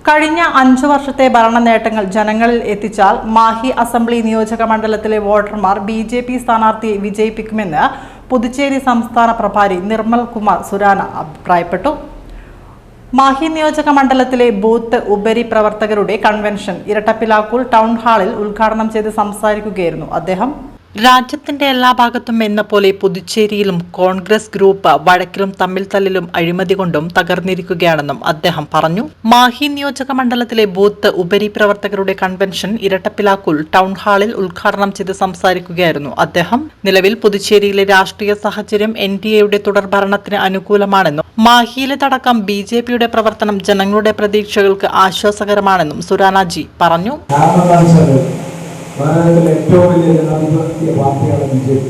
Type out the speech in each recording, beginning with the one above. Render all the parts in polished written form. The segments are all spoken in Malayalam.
കഴിഞ്ഞ 5 വർഷത്തെ ഭരണ നേട്ടങ്ങൾ ജനങ്ങളിൽ എത്തിച്ചാൽ മാഹി അസംബ്ലി നിയോജക മണ്ഡലത്തിലെ വോട്ടർമാർ ബിജെപി സ്ഥാനാർത്ഥിയെ വിജയിപ്പിക്കുമെന്ന് പുതുച്ചേരി സംസ്ഥാന പ്രഭാരി നിർമ്മൽ കുമാർ സുരാന അഭിപ്രായപ്പെട്ടു. മാഹി നിയോജക മണ്ഡലത്തിലെ ബൂത്ത് ഉപരി പ്രവർത്തകരുടെ കൺവെൻഷൻ ഇരട്ടപ്പിലാക്കൂൽ ടൗൺ ഹാളിൽ ഉദ്ഘാടനം ചെയ്ത് സംസാരിക്കുകയായിരുന്നു അദ്ദേഹം. രാജ്യത്തിന്റെ എല്ലാ ഭാഗത്തും എന്ന പോലെ പുതുച്ചേരിയിലും കോൺഗ്രസ് ഗ്രൂപ്പ് വഴക്കിലും തമ്മിൽ തല്ലിലും അഴിമതി കൊണ്ടും തകർന്നിരിക്കുകയാണെന്നും അദ്ദേഹം പറഞ്ഞു. മാഹി നിയോജക മണ്ഡലത്തിലെ ബൂത്ത് ഉപരി പ്രവർത്തകരുടെ കൺവെൻഷൻ ഇരട്ടപ്പിലാക്കൂൽ ടൗൺ ഹാളിൽ ഉദ്ഘാടനം ചെയ്ത് സംസാരിക്കുകയായിരുന്നു അദ്ദേഹം. നിലവിൽ പുതുച്ചേരിയിലെ രാഷ്ട്രീയ സാഹചര്യം NDAയുടെ തുടർഭരണത്തിന് അനുകൂലമാണെന്നും മാഹിയിലേതടക്കം BJPയുടെ പ്രവർത്തനം ജനങ്ങളുടെ പ്രതീക്ഷകൾക്ക് ആശ്വാസകരമാണെന്നും സുരാനാജി പറഞ്ഞു. ഭാരതത്തിലെ ഏറ്റവും വലിയ ജനാധിപത്യ പാർട്ടിയാണ് BJP.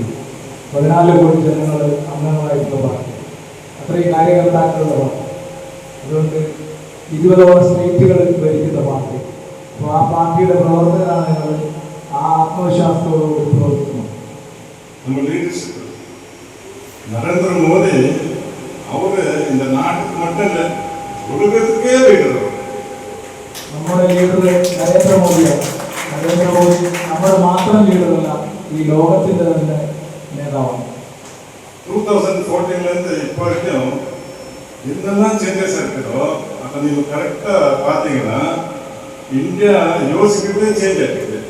14 കോടി ജനങ്ങൾ അംഗങ്ങളായിട്ടുള്ള പാർട്ടി, അത്രയും കാര്യകർത്താക്കളുള്ള പാർട്ടി, അതുകൊണ്ട് 20ഓളം സ്റ്റേറ്റുകളിൽ ഭരിക്കുന്ന പാർട്ടി. അപ്പോൾ ആ പാർട്ടിയുടെ പ്രവർത്തകരാണ് ഞങ്ങൾ. ആ ആത്മവിശ്വാസത്തോടുകൂടി പ്രവർത്തിക്കുന്നു. നരേന്ദ്ര മോദി അവര് இந்த നാട്ടിൽ മറ്റല്ല ഉലകത്തിക്കേ ലീഡർ. നമ്മുടെ ലീഡർ നരേന്ദ്രമോദിയാണ്. നരേന്ദ്രമോദി നമ്മുടെ മാത്രം ലീഡറല്ല, ഈ ലോകത്തിന്റെ തന്നെ നേതാവാണ്. 2014 இப்போ வரைக்கும் என்னெல்லாம் சேஞ்சஸ் இருக்குதோ அதை நீங்க கரெக்டா பாத்தீங்கன்னா ഇന്ത്യ യോജിക്കുന്നതേ ചേഞ്ച് ആയിട്ടുണ്ട്.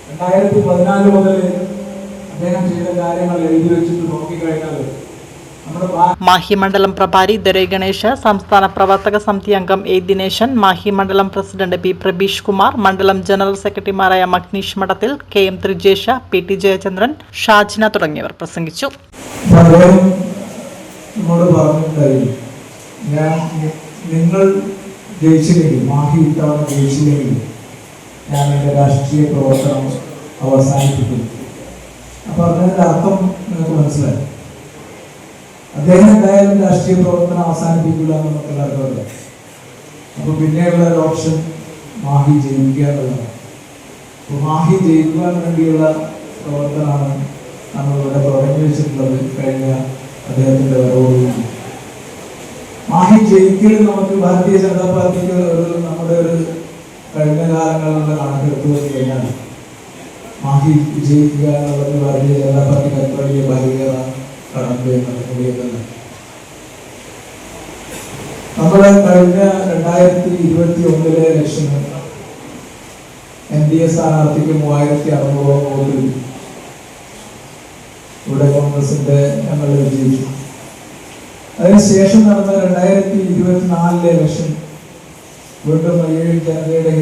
2014 മുതൽ അദ്ദേഹം ചെയ്ത കാര്യങ്ങൾ എഴുതി വെച്ചിട്ട് നോക്കിക്കഴിഞ്ഞാൽ മാഹി മണ്ഡലം പ്രഭാരി ദരൈ ഗണേഷ്, സംസ്ഥാന പ്രവർത്തക സമിതി അംഗം A ദിനേശൻ, മാഹി മണ്ഡലം പ്രസിഡന്റ് P പ്രബീഷ് കുമാർ, മണ്ഡലം ജനറൽ സെക്രട്ടറിമാരായ മഗ്നീഷ് മഠത്തിൽ, KM ത്രിജേഷ, PT ജയചന്ദ്രൻ, ഷാജിന തുടങ്ങിയവർ പ്രസംഗിച്ചു. നിങ്ങൾ ജയിച്ചില്ലെങ്കിൽ, മാഹി ഇത്തവണ ജയിച്ചില്ലെങ്കിൽ ഞാൻ എൻ്റെ രാഷ്ട്രീയ പ്രവർത്തനം അവസാനിപ്പിക്കും. അപ്പൊ അതിന്റെ അർത്ഥം നിങ്ങൾക്ക് മനസ്സിലായി. അദ്ദേഹം എന്തായാലും രാഷ്ട്രീയ പ്രവർത്തനം അവസാനിപ്പിക്കില്ല എന്ന് നമുക്ക് എല്ലാവർക്കും അറിയാം. അപ്പൊ പിന്നെയുള്ള ഒരു ഓപ്ഷൻ മാഹി ജയിക്കുക എന്നുള്ളതാണ്. അപ്പൊ മാഹി ജയിക്കുവാൻ വേണ്ടിയുള്ള പ്രവർത്തനമാണ് നമ്മളിവിടെ തുടങ്ങി വെച്ചിട്ടുള്ളത്. കഴിഞ്ഞ അദ്ദേഹത്തിന്റെ വരവോടുകൂടി മാഹി ജയിക്കൽ നമുക്ക് ഭാരതീയ ജനതാ പാർട്ടിക്ക് നമ്മുടെ ഒരു കഴിഞ്ഞ കാലങ്ങളിലുള്ള കണക്കെടുത്ത് കഴിഞ്ഞാൽ മാഹി വിജയിക്കുക എന്നുള്ളത് ഭാരതീയ ജനതാ പാർട്ടിക്ക് അത്ര വലിയ ഭരണീയത നമ്മുടെ കഴിഞ്ഞ 2021 ഇലക്ഷന് NDA സ്ഥാനാർത്ഥിക്ക് 3600 വോട്ട് ഇവിടെ കോൺഗ്രസിന്റെ ഞങ്ങൾ വിജയിച്ചു. അതിനുശേഷം നടന്ന 2024 ഇലക്ഷൻ വീണ്ടും 7 ജനതയുടെ